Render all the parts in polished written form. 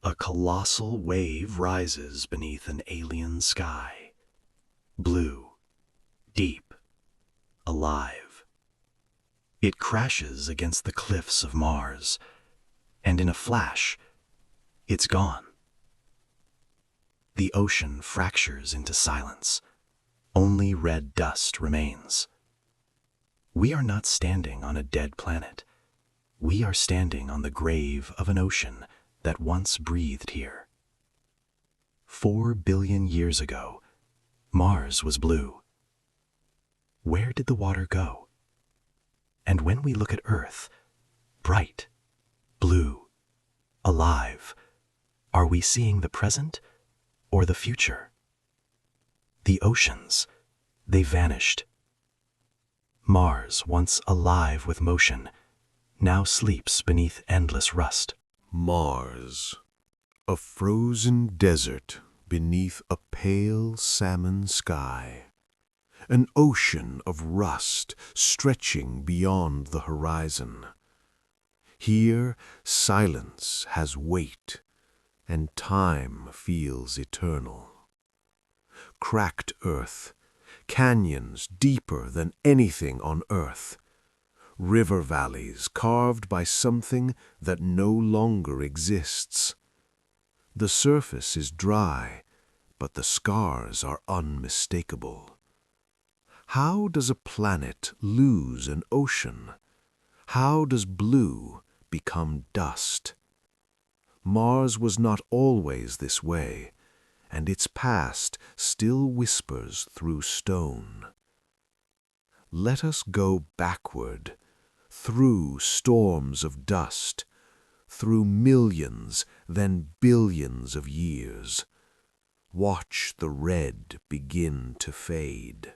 A colossal wave rises beneath an alien sky. Blue, deep, alive. It crashes against the cliffs of Mars, and in a flash, it's gone. The ocean fractures into silence. Only red dust remains. We are not standing on a dead planet. We are standing on the grave of an ocean that once breathed here. 4 billion years ago, Mars was blue. Where did the water go? And when we look at Earth, bright, blue, alive, are we seeing the present or the future? The oceans, they vanished. Mars, once alive with motion, now sleeps beneath endless rust. Mars, a frozen desert beneath a pale salmon sky, an ocean of rust stretching beyond the horizon. Here, silence has weight, and time feels eternal. Cracked earth, canyons deeper than anything on Earth, river valleys carved by something that no longer exists. The surface is dry, but the scars are unmistakable. How does a planet lose an ocean? How does blue become dust? Mars was not always this way, and its past still whispers through stone. Let us go backward, through storms of dust, through millions, then billions of years. Watch the red begin to fade.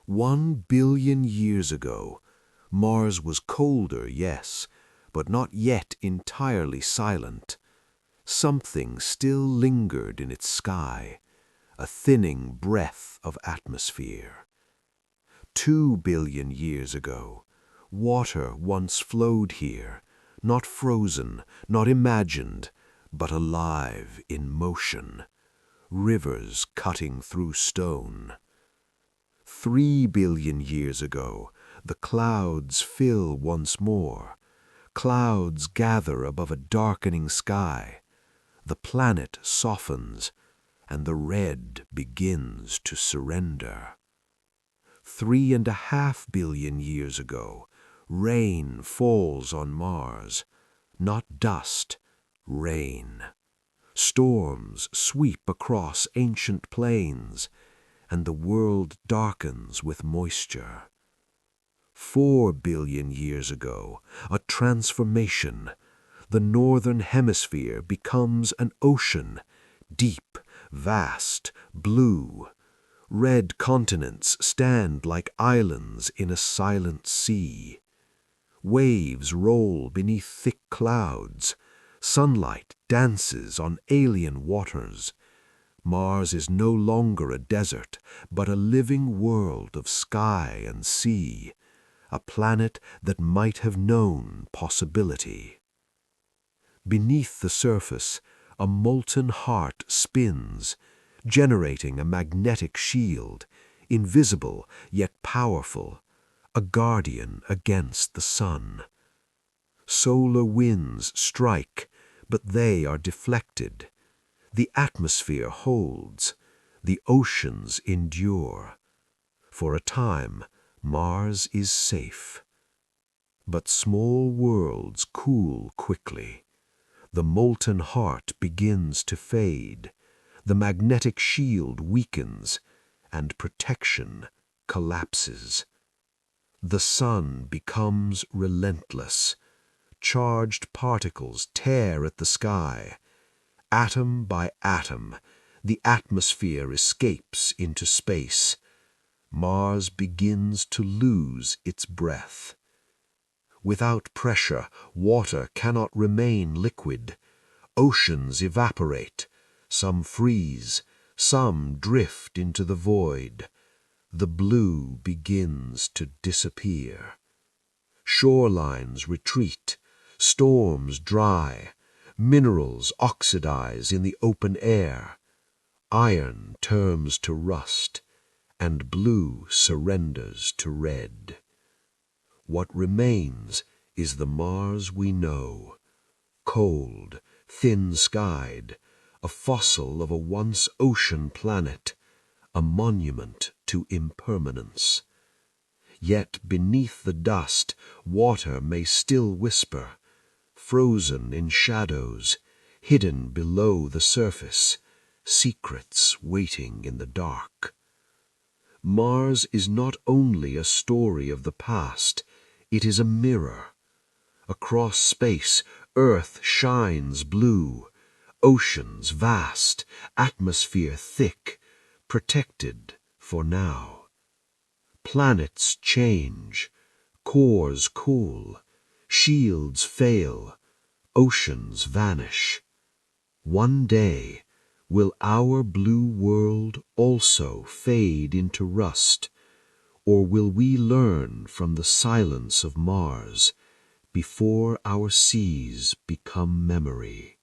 1 billion years ago, Mars was colder, yes, but not yet entirely silent. Something still lingered in its sky, a thinning breath of atmosphere. 2 billion years ago, water once flowed here, not frozen, not imagined, but alive in motion, rivers cutting through stone. 3 billion years ago, the clouds fill once more. Clouds gather above a darkening sky. The planet softens, and the red begins to surrender. 3.5 billion years ago, rain falls on Mars. Not dust, rain. Storms sweep across ancient plains, and the world darkens with moisture. 4 billion years ago, a transformation. The northern hemisphere becomes an ocean, deep, vast, blue. Red continents stand like islands in a silent sea. Waves roll beneath thick clouds. Sunlight dances on alien waters. Mars is no longer a desert, but a living world of sky and sea, a planet that might have known possibility. Beneath the surface, a molten heart spins, generating a magnetic shield, invisible yet powerful, a guardian against the sun. Solar winds strike, but they are deflected. The atmosphere holds, the oceans endure. For a time, Mars is safe. But small worlds cool quickly. The molten heart begins to fade. The magnetic shield weakens, and protection collapses. The sun becomes relentless. Charged particles tear at the sky. Atom by atom, the atmosphere escapes into space. Mars begins to lose its breath. Without pressure, water cannot remain liquid. Oceans evaporate. Some freeze. Some drift into the void. The blue begins to disappear. Shorelines retreat. Storms dry. Minerals oxidize in the open air. Iron turns to rust, and blue surrenders to red. What remains is the Mars we know, cold, thin-skied, a fossil of a once ocean planet, a monument to impermanence. Yet beneath the dust, water may still whisper, frozen in shadows, hidden below the surface, secrets waiting in the dark. Mars is not only a story of the past, it is a mirror. Across space, Earth shines blue, oceans vast, atmosphere thick, protected for now. Planets change, cores cool, shields fail, oceans vanish. One day, will our blue world also fade into rust, or will we learn from the silence of Mars before our seas become memory?